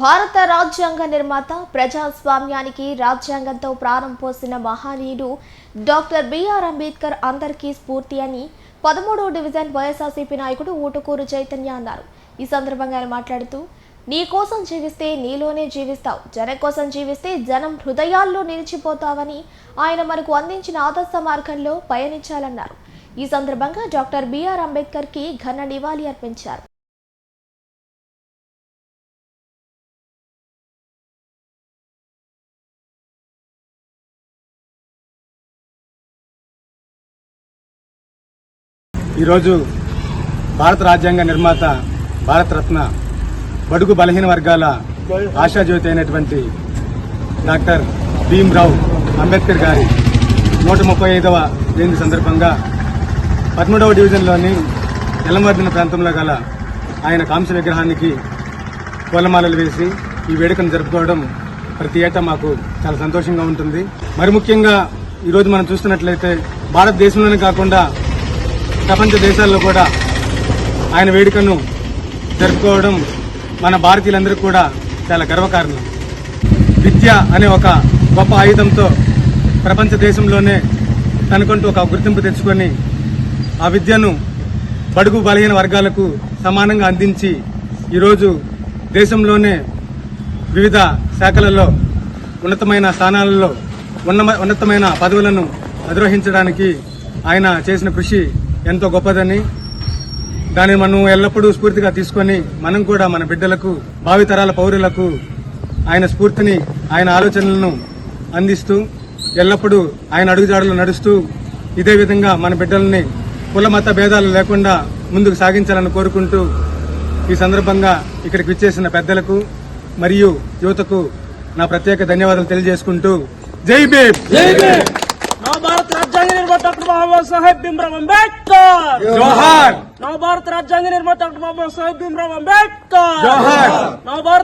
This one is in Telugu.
భారత రాజ్యాంగ నిర్మాత ప్రజాస్వామ్యానికి రాజ్యాంగంతో ప్రాణం పోసిన మహనీయుడు డాక్టర్ బిఆర్ అంబేద్కర్ అందరికీ స్ఫూర్తి అని 13వ డివిజన్ వైఎస్ఆర్సీపీ నాయకుడు ఊటుకూరు చైతన్య అన్నారు. ఈ సందర్భంగా ఆయన మాట్లాడుతూ, నీ కోసం జీవిస్తే నీలోనే జీవిస్తావు, జనం కోసం జీవిస్తే జనం హృదయాల్లో నిలిచిపోతావని ఆయన మనకు అందించిన ఆదర్శ మార్గంలో పయనించాలన్నారు. ఈ సందర్భంగా డాక్టర్ బిఆర్ అంబేద్కర్ కి ఘన నివాళి అర్పించారు. ఈరోజు భారత రాజ్యాంగ నిర్మాత, భారతరత్న, బడుగు బలహీన వర్గాల ఆశాజ్యోతి అయినటువంటి డాక్టర్ భీమ్రావ్ అంబేద్కర్ గారి 135వ జయంతి సందర్భంగా 13వ డివిజన్లోని ఎల్లమర్దిన ప్రాంతంలో గల ఆయన కాంస్య విగ్రహానికి పూలమాలలు వేసి ఈ వేడుకను జరుపుకోవడం ప్రతి ఏటా మాకు చాలా సంతోషంగా ఉంటుంది. మరి ముఖ్యంగా ఈరోజు మనం చూస్తున్నట్లయితే భారతదేశంలోనే కాకుండా ప్రపంచ దేశాల్లో కూడా ఆయన వేడుకను జరుపుకోవడం మన భారతీయులందరికీ కూడా చాలా గర్వకారణం. విద్య అనే ఒక గొప్ప ఆయుధంతో ప్రపంచ దేశంలోనే తనకంటూ ఒక గుర్తింపు తెచ్చుకొని ఆ విద్యను బడుగు బలహీన వర్గాలకు సమానంగా అందించి ఈరోజు దేశంలోనే వివిధ శాఖలలో ఉన్నతమైన స్థానాలలో ఉన్నతమైన పదవులను అధిరోహించడానికి ఆయన చేసిన కృషి ఎంతో గొప్పదని, దాన్ని మనం ఎల్లప్పుడూ స్ఫూర్తిగా తీసుకొని మనం కూడా మన బిడ్డలకు, భావితరాల పౌరులకు ఆయన స్ఫూర్తిని, ఆయన ఆలోచనలను అందిస్తూ ఎల్లప్పుడూ ఆయన అడుగుజాడలు నడుస్తూ ఇదే విధంగా మన బిడ్డల్ని కుల మత భేదాలు లేకుండా ముందుకు సాగించాలని కోరుకుంటూ ఈ సందర్భంగా ఇక్కడికి విచ్చేసిన పెద్దలకు మరియు యువతకు నా ప్రత్యేక ధన్యవాదాలు తెలియజేసుకుంటూ జై భీమ్. భారత రాజ్యాంగ నిర్మాత డాక్టర్ బాబాసాహెబ్ భీమ్రావ్ అంబేద్కర్ జోహార్. భారత రాజ్యాంగ నిర్మాత డాక్టర్ బాబాసాహెబ్ భీమ్రావ్ అంబేద్కర్ జోహార్. భారత